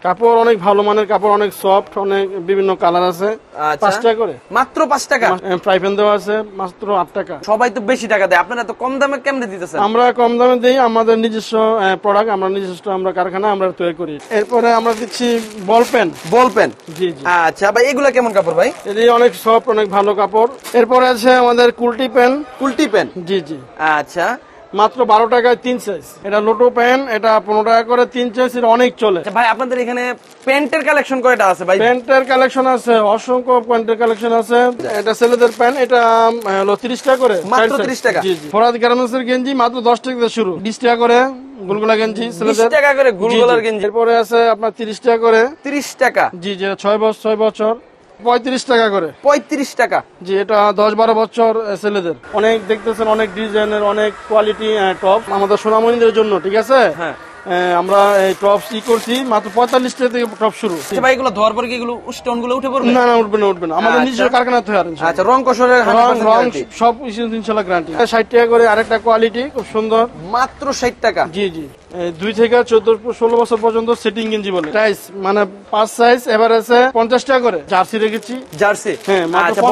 কাপড় অনেক ভালো মানের কাপড়, অনেক সফট, অনেক বিভিন্ন কালার আছে। 5 টাকা করে, মাত্র 5 টাকা। ফ্রাই প্যান দেওয়া আছে মাত্র 8 টাকা। সবাই তো বেশি টাকা দেয়, আপনারা তো কম দামে কেমনে দিতেছেন? আমরা কম দামে দিই, আমাদের নিজস্ব প্রোডাক্ট, আমরা নিজস্ব আমরা কারখানা আমরা তৈরি করি। এরপরে আমরা দিচ্ছি বল পেন। বল পেন, জি জি। আচ্ছা ভাই, এগুলা কেমন কাপড় ভাই? এটি অনেক সফট, অনেক ভালো কাপড়। এরপরে আছে আমাদের কুলটি পেন। কুলটি পেন, জি জি। আচ্ছা মাত্র 12 টাকায় 3 সাইজ। এটা লোটো প্যান্ট, এটা 15 টাকা করে 3 সাইজ, এটা অনেক চলে। আচ্ছা ভাই, আপনাদের এখানে প্যান্টের কালেকশন কয়টা আছে ভাই? প্যান্টের কালেকশন আছে অসংখ্য, প্যান্টের কালেকশন আছে। এটা ছেলেদের প্যান্ট, এটা হলো 30 টাকা করে, মাত্র 30 টাকা। জি জি। ফরাদ গার্মেন্টসের গেঞ্জি মাত্র 10 টাকা থেকে শুরু, 20 টাকা করে গুলগুলা গেঞ্জি 20 টাকা করে গুলগুলার গেঞ্জি। এরপরে আছে আপনার 30 টাকা করে। 30 টাকা, জি জি। 6 বছর 35 টাকা করে। 35 টাকা, জি। এটা 10-12 বছর ছেলেদের। অনেক দেখতেছেন, অনেক ডিজাইনের, অনেক কোয়ালিটি টপ আমাদের সোনামণিদের জন্য, ঠিক আছে। হ্যাঁ। আমরা এই টপস করছি মাত্র 45 টাকা থেকে টপ শুরু। আচ্ছা ভাই, এগুলো ধোয়ার পরে কি এগুলো স্টোন গুলো উঠে পড়বে? না না, উঠবে না, উঠবে না। আমাদের আচ্ছা। নিজস্ব কারখানা তৈরি আর আচ্ছা, রং কষরের 100% রং গ্যারান্টি। সব ইনশাআল্লাহ গ্যারান্টি। 60 টাকা করে আরেকটা কোয়ালিটি, খুব সুন্দর, মাত্র 60 টাকা। জি জি। 2 থেকে 14-16 বছর পর্যন্ত সেটিং গেঞ্জি বলে সাইজ, মানে 5 সাইজ। এবার আছে 50 টাকা করে জার্সি রেখেছি। জার্সি, হ্যাঁ, আচ্ছা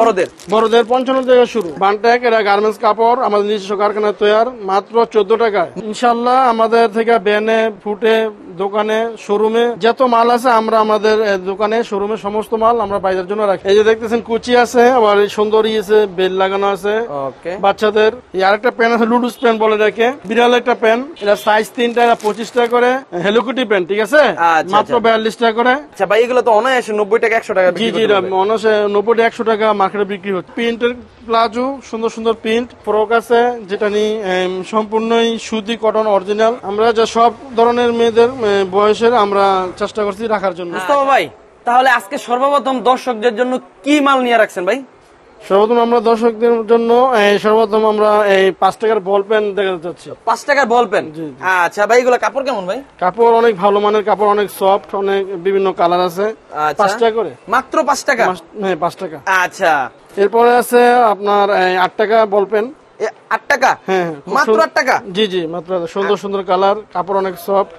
বড়দের 55 টাকা শুরু। বানটেক, এটা গার্মেন্টস কাপড়, আমাদের নিজস্ব কারখানা তৈরি, মাত্র 14 টাকায়। ইনশাআল্লাহ আমাদের থেকে ব্যানে, ফুটে, দোকানে, শোরুমে যত মাল আছে, আমরা আমাদের দোকানে, শোরুমে সমস্ত মাল আমরা বাইরের জন্য রাখি। এই যে দেখতেছেন কুচি আছে, আবার এই সুন্দরী আছে, বেল লাগানো আছে ওকে। বাচ্চাদের। এই আরেকটা প্যান আছে, লুডুস প্যান বলে রাখে, বিড়াল একটা প্যান, এটা সাইজ 3 টাকা, 25 টাকা করে। হেলোকুটি প্যান, ঠিক আছে, আচ্ছা, মাত্র 42 টাকা করে। আচ্ছা ভাই, এগুলো তো অনায়াসে 90 টাকা 100 টাকা জি বিক্রি জি। করতে পারবে। 90-100 টাকা মার্কেটে বিক্রি হচ্ছে। প্রিন্টের প্লাজো, সুন্দর সুন্দর প্রিন্ট ফ্রক আছে, যেটা নিয়ে সম্পূর্ণই সুতি কটন অরিজিনাল। আমরা যা সব ধরনের মেয়েদের বয়সের আমরা চেষ্টা করছি রাখার জন্য। মুস্তাফা ভাই, তাহলে আজকে সর্বপ্রথম দর্শকদের জন্য কি মাল নিয়ে রাখছেন ভাই? সর্বপ্রথম আমরা দর্শকদের জন্য সর্বপ্রথম আমরা এই 5 টাকার বল পেন দেখাতে চাচ্ছি। 5 টাকার বল পেন, জি। আচ্ছা ভাই, এগুলো কাপড় কেমন ভাই? কাপড় অনেক ভালো মানের কাপড়, অনেক সফট, অনেক বিভিন্ন কালার আছে। আচ্ছা। 5 টাকা করে, মাত্র 5 টাকা। হ্যাঁ 5 টাকা। আচ্ছা, এরপরে আছে আপনার 8 টাকা বল পেন। 8 টাকা, হ্যাঁ, মাত্র 8 টাকা। জি জি, মাত্র সুন্দর সুন্দর কালার, কাপড় অনেক সফট,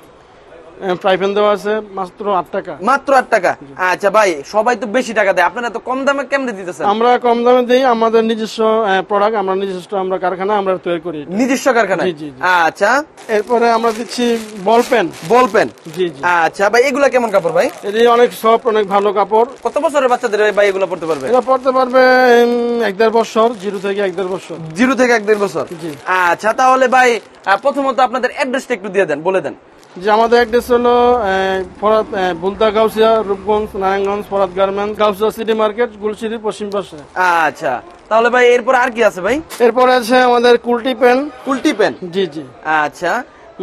ফ্রাই প্যান দেওয়া আছে মাত্র 8 টাকা। মাত্র 8 টাকা। আচ্ছা ভাই, সবাই তো বেশি টাকা দেয়, আপনারা তো কম দামে কেমনে দিতেছেন? আমরা কম দামে দিই, আমাদের নিজস্ব প্রোডাক্ট, আমরা নিজস্ব আমরা কারখানা আমরা তৈরি করি। নিজস্ব কারখানা, জি, জি, জি। আচ্ছা। এরপরে আমরা দিচ্ছি বল পেন। বল পেন, জি জি। আচ্ছা ভাই, এগুলা কেমন কাপড় ভাই? এটি অনেক সফট, অনেক ভালো কাপড়। কত বছরের বাচ্চাদের ভাই এগুলো পড়তে পারবে? এটা পড়তে পারবে 1-1.5 বছর, 0 থেকে 1-1.5 বছর। 0 থেকে 1-1.5 বছর। জি। আচ্ছা, তাহলে ভাই প্রথমত আপনাদের অ্যাড্রেসটা একটু দিয়ে দেন, বলে দেন। যে আমাদের অ্যাড্রেস হলো Farad, Bulta, Gausia, Rupganj, Narayanganj, Farad garments, Gausia city market, গুলশিরির পশ্চিম পাশে। আচ্ছা, তাহলে ভাই এরপর আর কি আছে ভাই? এরপরে আছে আমাদের কুলটি পেন। কুলটি পেন, জি জি। আচ্ছা,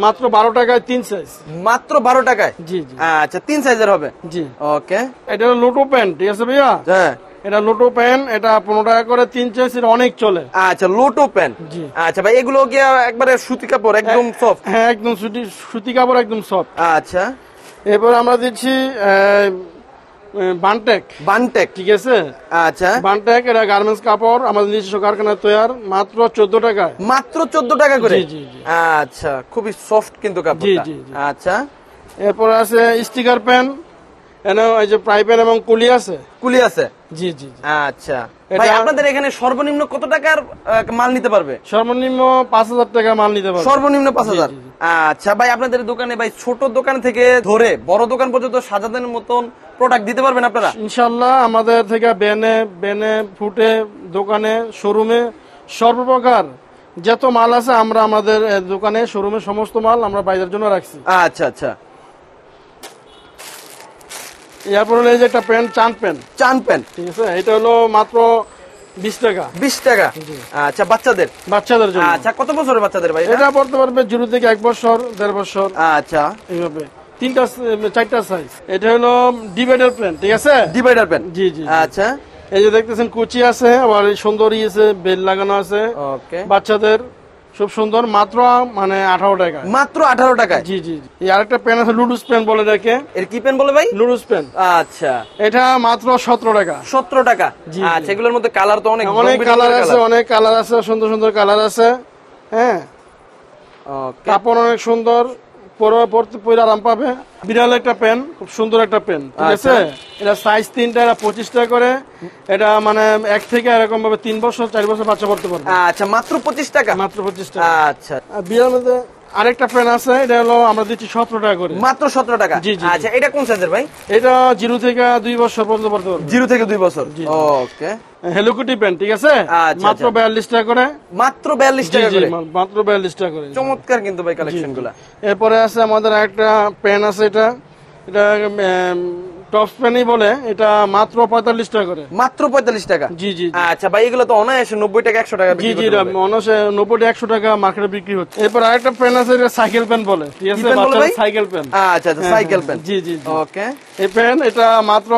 মাত্র 12 টাকায় 3 সাইজ। মাত্র 12 টাকায়। জি জি। আচ্ছা, 3 সাইজের হবে। জি। ওকে। এটা হলো লোটো প্যান্ট, ঠিক আছে ভাইয়া। হ্যাঁ। এটা লোটো প্যান্ট, এটা 15 টাকা করে 3 সাইজ, এটা অনেক চলে। আচ্ছা, লোটো পেন। জি। আচ্ছা ভাই, এগুলো কি একবারে সুতি কাপড়, একদম সফট? হ্যাঁ, একদম সুতি কাপড়, একদম সফট। আচ্ছা। এরপর আমরা দিচ্ছি বানটেক। বানটেক, ঠিক আছে। আচ্ছা। বানটেক, এটা গার্মেন্টস কাপড়, আমাদের নিজস্ব কারখানা তৈরি, মাত্র 14 টাকায়। মাত্র 14 টাকা করে। জি জি জি। আচ্ছা, খুবই সফট কিন্তু কাপড়টা। জি, জি, জি। আচ্ছা। এরপর আছে স্টিকার পেন, এই যে প্রাই পেন এবং কুলি আছে। কুলি আছে। জি জি জি। আচ্ছা এটা- ভাই, আপনাদের এখানে সর্বনিম্ন কত টাকার মাল নিতে পারবে? সর্বনিম্ন 5,000 টাকা মাল নিতে পারবে। সর্বনিম্ন 5,000। জি, জি, জি। আচ্ছা ভাই, আপনাদের দোকানে ভাই ছোট দোকান থেকে ধরে বড় দোকান পর্যন্ত সাজাদের মতন প্রোডাক্ট দিতে পারবেন আপনারা? ইনশাল্লাহ আমাদের থেকে বেনে, ফুটে, দোকানে, শোরুমে সর্বপ্রকার যত মাল আছে, আমরা আমাদের দোকানে, শোরুমে সমস্ত মাল আমরা বাইরের জন্য রাখছি। আচ্ছা আচ্ছা। এরপর হলো এই যে একটা প্যান্ট, চান প্যান্ট, চান প্যান, ঠিক আছে। এটা হলো মাত্র 20 টাকা। 20 টাকা। আচ্ছা, বাচ্চাদের? বাচ্চাদের জন্য। আচ্ছা, কত বছরের বাচ্চাদের ভাই? এটা পড়তে পারবে 0 থেকে 1 বছর, 1.5 বছর, আচ্ছা, এইভাবে 4টা সাইজ। এটা হলো ডিভাইডার প্যান্ট, ঠিক আছে। Divider pan. জি জি। আচ্ছা। এই যে দেখতেছেন কুচি আছে, আবার এই সুন্দরী আছে, বেল লাগানো আছে। ওকে। বাচ্চাদের খুব সুন্দর, মাত্র মানে 18 টাকা। মাত্র 18 টাকায়। জি জি জি। এই আরেকটা প্যান আছে, লুডুস প্যান বলে রাখে। এর কি পেন বলে ভাই? লুডুস প্যান, আচ্ছা, এটা মাত্র 17 টাকা। 17 টাকা। জি, আচ্ছা, এগুলোর মধ্যে কালার তো অনেক অনেক রং বেরঙের কালার আছে, colour। অনেক কালার আছে, সুন্দর সুন্দর কালার আছে। হ্যাঁ, ওকে। কাপড় অনেক সুন্দর, পরে আরাম পাবে। বিড়াল একটা পেন, খুব সুন্দর একটা পেন, ঠিক আছে। এটা সাইজ 3টা, এটা 25 টাকা করে। এটা মানে 1 থেকে এরকম ভাবে 3 বছর 4 বছর বাচ্চা পড়তে পারবে। আচ্ছা, মাত্র 25 টাকা। মাত্র 25 টাকা। আচ্ছা, আর বিড়াল মধ্যে আরেকটা পেন আছে, এটা হলো আমরা দিচ্ছি 17 টাকা করে। মাত্র 17 টাকা। জি, জি। আচ্ছা, এটা কোন সাইজের ভাই? এটা 0 থেকে 2 বছর পর্যন্ত পড়তে পারবে। 0 থেকে 2 বছর। ওকে। হ্যালো কিটি পেন, ঠিক আছে। আচ্ছা, মাত্র 42 টাকা করে। মাত্র 42 জি, টাকা জি, করে। মাত্র 42 টাকা করে। চমৎকার কিন্তু ভাই কালেকশন গুলা। এরপরে আছে আমাদের একটা পেন আছে, এটা টপস পেনই বলে, এটা মাত্র 45 টাকা করে। মাত্র 45 টাকা। জি, জি, জি। আচ্ছা ভাই, এগুলো তো অনায়াসে 90 টাকা 100 টাকা জি, বিক্রি জি, করতে পারবে। অনায়াসে 90 100 টাকা মার্কেটে বিক্রি হচ্ছে। এরপর আরেকটা পেন আছে, এটা সাইকেল পেন বলে, ঠিক আছে। পেন বলে বাচ্চাদের ভাই? Cycle pen. আচ্ছা, আচ্ছা, সাইকেল পেন। জি, জি, জি। ওকে। এই পেন এটা মাত্র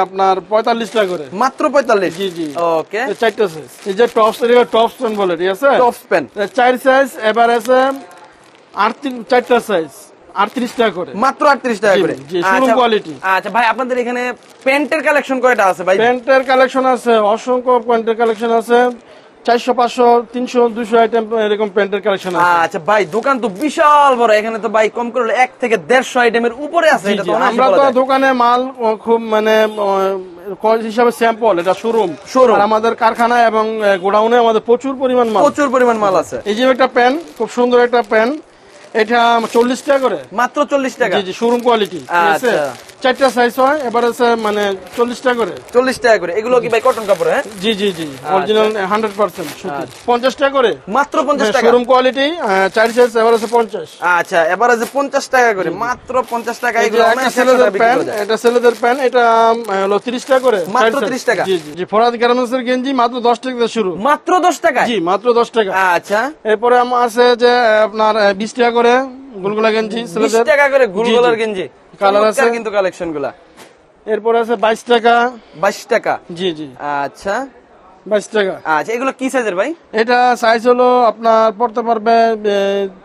আপনার 45 টাকা করে। মাত্র 45। জি, জি। ওকে। 4টা সাইজ। এই যে টপস, এটা টপস পেন বলে, ঠিক আছে। টপস পেন 4 সাইজ, এবার আছে 4টা সাইজ 38 টাকা করে। মাত্র 38 টাকা করে। জি, শোরুম কোয়ালিটি। আচ্ছা ভাই, আপনাদের এখানে প্যান্টের কালেকশন কয়টা আছে ভাই? প্যান্টের কালেকশন আছে অসংখ্য, প্যান্টের কালেকশন আছে 400 500 300 200 আইটেম এরকম প্যান্টের কালেকশন আছে। আচ্ছা ভাই, দোকান তো বিশাল বড়, এখানে তো ভাই কম করে 1 থেকে 150 আইটেমের উপরে আছে। জি, এটা জি, তো অনায়াসে আমরা বলা তো যায়। দোকানে মাল খুব মানে কোয়ালিটি হিসাবে স্যাম্পল, এটা শোরুম। Showroom। আর আমাদের কারখানা এবং গোডাউনে আমাদের প্রচুর পরিমাণ মাল। প্রচুর পরিমাণ মাল আছে। এই যে একটা প্যান, খুব সুন্দর একটা প্যান, এটা 40 টাকা করে। মাত্র 40 টাকা। জি, জি, শোরুম কোয়ালিটি, ঠিক আছে। আচ্ছা। 4টা সাইজ হয়, এবার আছে মানে 40 টাকা করে। 40 টাকা করে। এগুলো কি ভাই কটন কাপড়? হ্যাঁ, জি, জি, জি, অরিজিনাল 100% সুতি। 50 টাকা করে। মাত্র 50 টাকা। শোরুম কোয়ালিটি, 4 সাইজ, এবার আছে 50। আচ্ছা, এবার আছে 50 টাকা করে। মাত্র 50 টাকা। এই যে এগুলো একটা অনায়াসে ছেলেদের বিক্রি প্যান্ট, করা যায়। এটা ছেলেদের প্যান্ট, এটা হলো 30 টাকা করে। মাত্র 4 সাইজ। 30 টাকা। জি, জি, জি। ফরাদ গার্মেন্টসের গেঞ্জি মাত্র 10 টাকা থেকে শুরু। মাত্র 10 টাকা। জি, মাত্র 10 টাকা। আচ্ছা, এরপরে আমার আছে যে আপনার 20 টাকা করে গুলগুলা গেঞ্জি 20 ছেলেদের। টাকা করে জি, গুলগলার জি। গেঞ্জি। কালার আছে। চমৎকার কিন্তু কালেকশন গুলা। এরপরে আছে 22 টাকা। 22 টাকা। জি, জি, আচ্ছা, 22 টাকা। আচ্ছা, এগুলো কি সাইজের ভাই? এটা সাইজ হলো আপনার পড়তে পারবে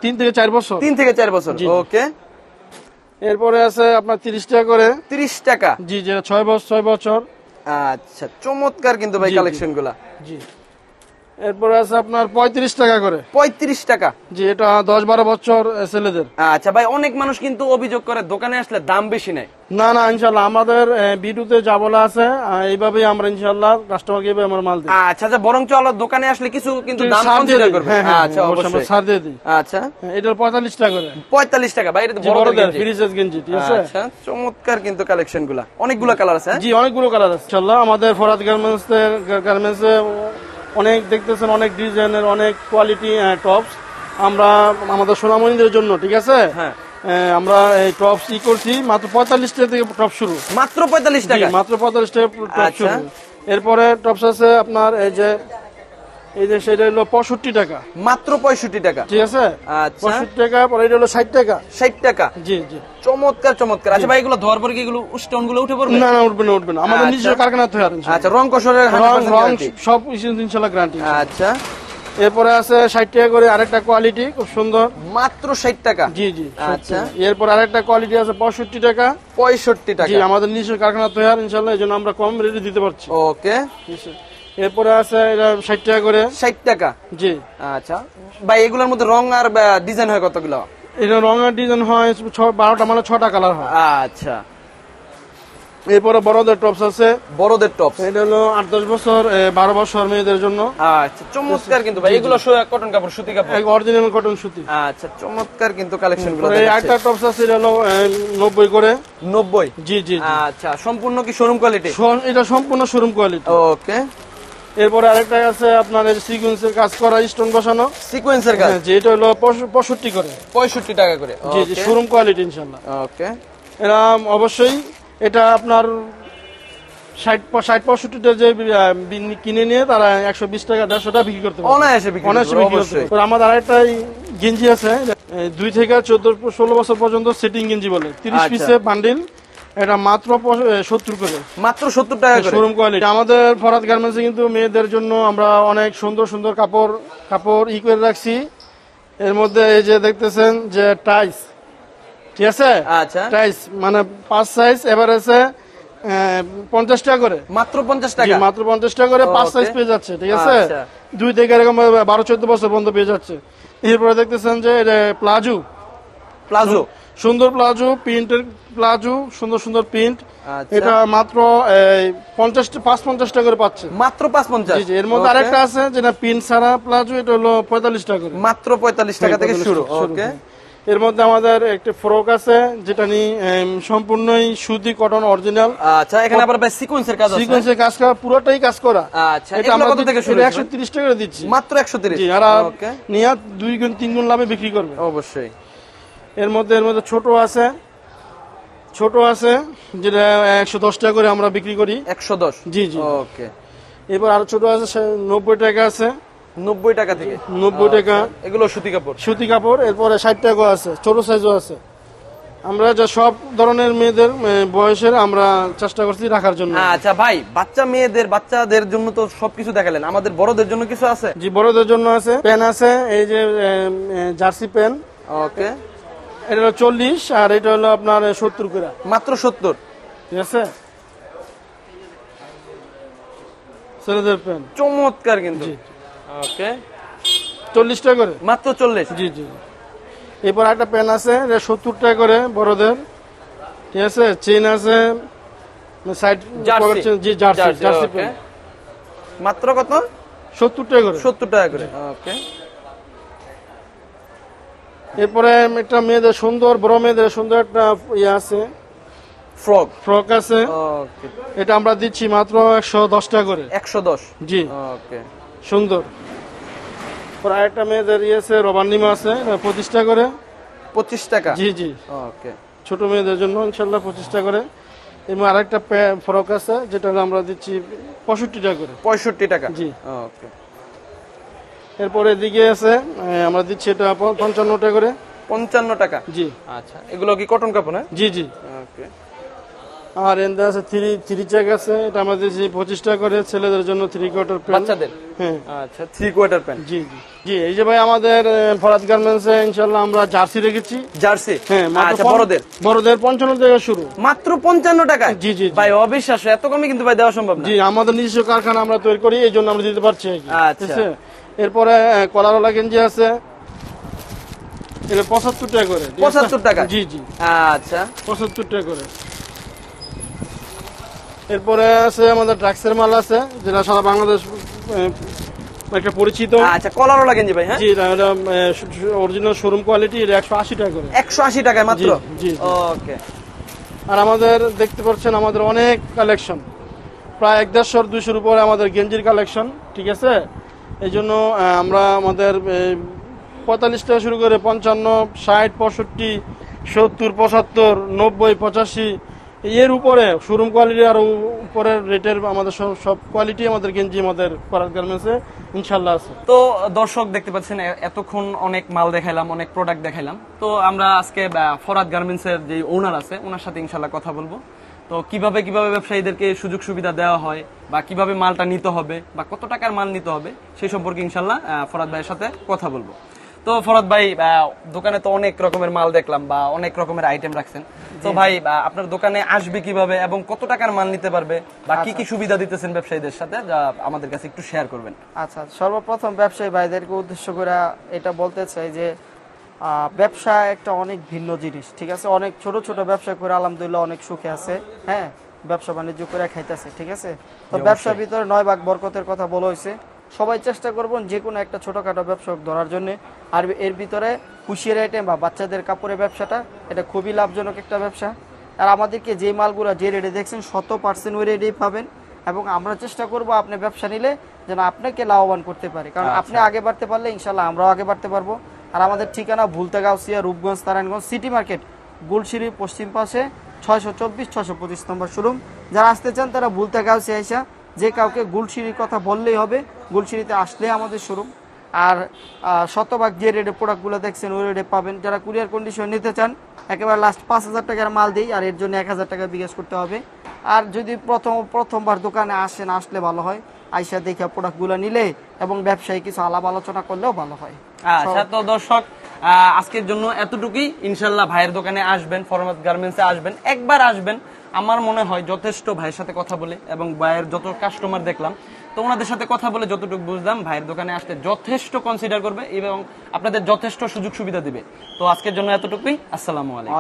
3 থেকে 4 বছর। 3 থেকে 4 বছর। জি, জি। ওকে। এরপরে আছে আপনার 30 টাকা করে। 30 টাকা। জি, যেটা 6 বছর। আচ্ছা, চমৎকার কিন্তু ভাই জি, জি। কালেকশন গুলা। জি। এরপরে আছে আপনার 35 টাকা করে। 35 টাকা। জি, এটা 10-12 বছর ছেলেদের। আচ্ছা ভাই, অনেক মানুষ কিন্তু অভিযোগ করে দোকানে আসলে দাম বেশি নেয়। না, না, ইনশাল্লাহ আমাদের ভিডিওতে যা বলা আছে এইভাবেই আমরা ইনশাল্লাহ কাস্টমারকে এইভাবে আমরা মাল দিই। আচ্ছা, আচ্ছা, বরঞ্চ আল্লাহ দোকানে আসলে কিছু কিন্তু দাম ছাড় দিয়ে কনসিডার দিই। করবে। হ্যাঁ, হ্যাঁ, আচ্ছা, অবশ্যই আমরা অবশ্যই। ছাড় দিয়ে দিই। আচ্ছা, এটার 45 টাকা করে। 45 টাকা ভাই, এটা তো জি, বড়দের বড়দের গেঞ্জি। ফ্রি সাইজ গেঞ্জি, ঠিক আছে। আচ্ছা, চমৎকার কিন্তু কালেকশন গুলা। অনেকগুলো কালার আছে। হ্যাঁ? জি, অনেকগুলো কালার আছে ইনশাল্লাহ। আমাদের ফরাদ গার্মেন্টসে অনেক দেখতেছেন, অনেক ডিজাইনের, অনেক কোয়ালিটি টপস আমরা আমাদের সোনামণিদের জন্য, ঠিক আছে। হ্যাঁ। আমরা এই টপস করছি মাত্র 45 টাকা থেকে টপ শুরু। মাত্র 45 টাকা। জি, মাত্র 45 টাকা টপ আচ্ছা। শুরু। এরপরে টপস আছে আপনার এই যে সেটা হলো 65 টাকা, মাত্র 65 টাকা। ঠিক আছে। আচ্ছা। 65 টাকা, পরে এটা হলো 60 টাকা। 60 টাকা। জি, জি। চমৎকার, চমৎকার। আচ্ছা ভাই, এগুলো ধোয়ার পরে কি এগুলো স্টোন গুলো উঠে পড়বে? না, না, উঠবে না, উঠবে না। আমাদের আচ্ছা। নিজস্ব কারখানা তৈরি হয় ইনশাল্লাহ। আচ্ছা, রং কষরের রং 100% রং গ্যারান্টি। সব ইনশাল্লাহ গ্যারান্টি। আচ্ছা, এরপরে আছে 60 টাকা করে আরেকটা কোয়ালিটি, খুব সুন্দর। মাত্র 60 টাকা। জি, জি। আচ্ছা। এরপর আরেকটা কোয়ালিটি আছে 65 টাকা। 65 টাকা। জি, আমাদের নিজস্ব কারখানা তৈরি হয় ইনশাল্লাহ, এই জন্য আমরা কম রেটে দিতে পারছি। ওকে। ঠিক আছে। এরপরে আছে এটা 60 টাকা করে। 60 টাকা। জি। আচ্ছা ভাই, এগুলোর মধ্যে রং আর ডিজাইন হয় কতগুলো? এটা রঙের ডিজাইন হয় 12টা, মানে 6টা কালার হয়। আচ্ছা, এরপরে বড়দের টপস আছে। বড়দের টপ। এটা হলো 8-10 বছর 12 বছর মেয়েদের জন্য। আচ্ছা, চমৎকার কিন্তু ভাই, এগুলো কটন কাপড়, সুতি কাপড়। অরিজিনাল কটন সুতি। আচ্ছা, চমৎকার কিন্তু কালেকশন গুলো। এই আরেকটা টপস আছে, এটা হলো 90 করে। 90। জি, জি, জি। আচ্ছা, সম্পূর্ণ কি শোরুম কোয়ালিটি? এটা সম্পূর্ণ শোরুম কোয়ালিটি। ওকে। এরপরে আরেকটা আছে আপনার সিকোয়েন্সের কাজ করা, স্টোন বসানো। সিকোয়েন্সের কাজ। হ্যাঁ, জি, এটা হলো 65 করে। 65 টাকা করে। জি, জি, শোরুম কোয়ালিটি ইনশাআল্লাহ। ওকে। এরা অবশ্যই এটা আপনার 60-65 যে কিনে নিয়ে তারা 120 টাকা 150 টাকা বিক্রি করতে পারে। অনায়াসে বিক্রি অনায়াসে করবে, বিক্রি করতে অবশ্যই। পারে। আমাদের আরেকটা গেঞ্জি আছে 2 থেকে 14-16 বছর পর্যন্ত সেটিং গেঞ্জি বলে, 30 আচ্ছা। পিসে বান্ডিল। এটা মাত্র 70 করে। মাত্র 70 টাকা করে। Showroom quality. আমাদের ফরাদ গার্মেন্টসে কিন্তু মেয়েদের জন্য আমরা অনেক সুন্দর সুন্দর কাপড় করে রাখছি। এর মধ্যে এই যে দেখতেছেন যে টাইস, ঠিক আছে। আচ্ছা, টাইস মানে 5 সাইজ, এবার আছে 50 টাকা করে। মাত্র 50 জি, টাকা। মাত্র 50 টাকা করে 5 ওকে। সাইজ পেয়ে যাচ্ছে, ঠিক আছে। আচ্ছা। 2 থেকে এরকম 12-14 বছর পর্যন্ত পেয়ে যাচ্ছে। এরপরে দেখতেছেন যে এটা প্লাজো প্লাজো, সুন্দর প্লাজো, প্রিন্টের প্লাজো, সুন্দর সুন্দর প্রিন্ট। আচ্ছা। এটা মাত্র 550 টাকা করে পাচ্ছে। মাত্র 550। জি জি, এর মধ্যে আরেকটা আছে যেটা প্রিন্ট ছাড়া প্লাজো, এটা হলো 45 টাকা করে। মাত্র 45 টাকা থেকে শুরু। ওকে। এর মধ্যে আমাদের একটা ফ্রক আছে যেটা নিয়ে সম্পূর্ণই সুতি কটন অরিজিনাল। আচ্ছা, এখানে আবার ভাই সিকোয়েন্সের কাজ আছে। সিকোয়েন্সের কাজ করা, পুরোটাই কাজ করা। আচ্ছা, এগুলো কত থেকে শুরু? 130 টাকা করে দিচ্ছি। মাত্র 130। জি, আর ওকে, নিয়া 2 গুণ 3 গুণ লাভে বিক্রি করবে অবশ্যই। এর মধ্যে ছোট আছে, যেটা 110 টাকা করে আমরা বিক্রি করি। 110। জি জি। ওকে। এবার আরো ছোট আছে 90 টাকা আছে। 90 টাকা থেকে 90 টাকা এগুলো সুতি কাপড়। সুতি কাপড়। এরপরে 60 টাকা আছে, ছোট সাইজও আছে। আমরা যা সব ধরনের মেয়েদের বয়সের আমরা চেষ্টা করছি রাখার জন্য। আচ্ছা ভাই, বাচ্চাদের জন্য তো সবকিছু দেখালেন, আমাদের বড়দের জন্য কিছু আছে? জি, বড়দের জন্য আছে, প্যান আছে, এই যে জার্সি প্যান। ওকে। এটা হলো 40 আর এটা হলো আপনার 70 করে। মাত্র 70। ঠিক আছে, ছেলেদের প্যান চমৎকার কিন্তু। জি। ওকে। 40 টাকা করে। মাত্র 40। জি জি। এরপর একটা প্যান আছে, এটা 70 টাকা করে বড়দের। ঠিক আছে, চেন আছে, সাইড জার্সি। জি, জার্সি ওকে। প্যান। মাত্র কত? 70 টাকা করে। 70 টাকা করে। ওকে। এরপরে একটা মেয়েদের সুন্দর, বড় মেয়েদের সুন্দর একটা ইয়ে আছে, ফ্রক আছে। ওকে। এটা আমরা দিচ্ছি মাত্র 110 টাকা করে। 110। জি। ওকে। সুন্দর। পরে আরেকটা মেয়েদের ইয়ে আছে, রবার নিমা আছে, এটা 25 টাকা করে। 25 টাকা। জি জি। ওকে। ছোট মেয়েদের জন্য ইনশাল্লাহ 25 টাকা করে। এবং আরেকটা ফ্রক আছে যেটা আমরা দিচ্ছি 65 টাকা করে। 65 টাকা। জি। ওকে। এরপরে এদিকে আছে, আমরা দিচ্ছি এটা 55 টাকা করে। 55 টাকা। জি। আচ্ছা, এগুলো কি কটন কাপড়? হ্যাঁ। জি জি। ওকে। আর এন্ডা আছে থ্রি চেক আছে, এটা আমরা দিচ্ছি 25 টাকা করে। ছেলেদের জন্য 3 কোয়ার্টার প্যান্ট। বাচ্চাদের? হ্যাঁ। আচ্ছা, 3 কোয়ার্টার প্যান্ট। জি জি জি। এই যে ভাই আমাদের ফরাদ গার্মেন্টসে ইনশাআল্লাহ আমরা জার্সি রেখেছি। জার্সি? হ্যাঁ, আচ্ছা, বড়দের? বড়দের 55 টাকা শুরু। মাত্র 55 টাকা? জি জি। ভাই অবিশ্বাস্য, এত কমে কিন্তু ভাই দেওয়া সম্ভব না। জি, আমাদের নিজস্ব কারখানা আমরা তৈরি করি, এই জন্য আমরা দিতে পারছি আর কি। আচ্ছা। ঠিক আছে। এরপরে কলারওয়ালা গেঞ্জি আছে, এটা 75 টাকা করে। 75 টাকা? জি জি। আচ্ছা। 75 টাকা করে। এরপরে আছে আমাদের ট্রাক্সের মাল আছে, যেটা সারা বাংলাদেশ একটা পরিচিত। আচ্ছা, কলারওয়ালা গেঞ্জি ভাই? হ্যাঁ। জি, এটা অরিজিনাল শোরুম কোয়ালিটি, এটা 180 টাকা করে। 180 টাকায় মাত্র? জি জি। ওকে। আর আমাদের দেখতে পাচ্ছেন আমাদের অনেক কালেকশন, প্রায় 150-200 উপরে আমাদের গেঞ্জির কালেকশন। ঠিক আছে, এই জন্য আমরা আমাদের 45 টাকা শুরু করে 55, 60, 65, 70, 75, 90, 85 এর উপরে শোরুম কোয়ালিটি, আর উপরের রেটের আমাদের সব কোয়ালিটি আমাদের গেঞ্জি আমাদের ফরাদ গার্মেন্টসে ইনশাল্লাহ আছে। তো দর্শক দেখতে পাচ্ছেন, এতক্ষণ অনেক মাল দেখাইলাম, অনেক প্রোডাক্ট দেখাইলাম। তো আমরা আজকে ফরাদ গার্মেন্টস এর যে ওনার আছে, ওনার সাথে ইনশাল্লাহ কথা বলবো। তো কিভাবে ব্যবসায়ীদেরকে সুযোগ সুবিধা দেওয়া হয়, বা কিভাবে মালটা নিতে হবে, বা কত টাকার মাল নিতে হবে, সেই সম্পর্কে ইনশাল্লাহ ফরাদ ভাইয়ের সাথে কথা বলবো। তো ফরাদ ভাই, দোকানে তো অনেক রকমের মাল দেখলাম, বা অনেক রকমের আইটেম রাখছেন। তো ভাই, আপনার দোকানে আসবে কিভাবে এবং কত টাকার মাল নিতে পারবে, বা কি কি সুবিধা দিতেছেন ব্যবসায়ীদের সাথে, যা আমাদের কাছে একটু শেয়ার করবেন? আচ্ছা, সর্বপ্রথম ব্যবসায়ী ভাইদেরকে উদ্দেশ্য করে এটা বলতে চাই যে ব্যবসা একটা অনেক ভিন্ন জিনিস। ঠিক আছে, অনেক ছোট ছোট ব্যবসা করে আলহামদুলিল্লাহ অনেক সুখে আছে। হ্যাঁ, ব্যবসা বাণিজ্য করে খাইতেছে। ঠিক আছে, তো ব্যবসার ভিতরে 9 ভাগ বরকতের কথা বলা হয়েছে। সবাই চেষ্টা করবেন যে কোনো একটা ছোটখাটো ব্যবসা ধরার জন্য। আর এর ভিতরে হুঁশিয়ার আইটেম বা বাচ্চাদের কাপড়ের ব্যবসাটা, এটা খুবই লাভজনক একটা ব্যবসা। আর আমাদেরকে যে মালগুলো যে রেটে দেখছেন 100% ওই রেটেই পাবেন। এবং আমরা চেষ্টা করব আপনি ব্যবসা নিলে যেন আপনাকে লাভবান করতে পারে, কারণ আপনি আগে বাড়তে পারলে ইনশাল্লাহ আমরাও আগে বাড়তে পারবো। আর আমাদের ঠিকানা ভুলতাগাউসিয়া, রূপগঞ্জ, নারায়ণগঞ্জ সিটি মার্কেট, গুলশিরি পশ্চিম পাশে 624, 625 নম্বর শোরুম। যারা আসতে চান তারা ভুলতাগাউসিয়া এসে যে কাউকে গুলশিরির কথা বললেই হবে, গুলশিরিতে আসলে আমাদের শোরুম। আর 100% যে রেটে প্রোডাক্টগুলো দেখছেন ওই রেটে পাবেন। যারা কুরিয়ার কন্ডিশন নিতে চান, একেবারে লাস্ট 5000 টাকার মাল দিই, আর এর জন্য 1000 টাকা বিকাশ করতে হবে। আর যদি প্রথমবার দোকানে আসেন, আসলে ভালো হয়, আইসা দেখে প্রোডাক্টগুলো নিলে এবং ব্যবসায়ী কিছু আলাপ আলোচনা করলেও ভালো হয়। আচ্ছা, তো দর্শক আজকের জন্য এতটুকুই। ইনশাল্লাহ ভাইয়ের দোকানে আসবেন, ফরহাদ গার্মেন্টসে আসবেন, একবার আসবেন। আমার মনে হয় যথেষ্ট ভাইয়ের সাথে কথা বলে, এবং ভাইয়ের যত কাস্টমার দেখলাম তো ওনাদের সাথে কথা বলে যতটুকু বুঝলাম ভাইয়ের দোকানে আসতে যথেষ্ট কনসিডার করবে এবং আপনাদের যথেষ্ট সুযোগ সুবিধা দিবে। তো আজকের জন্য এতটুকুই। আসসালামু আলাইকুম।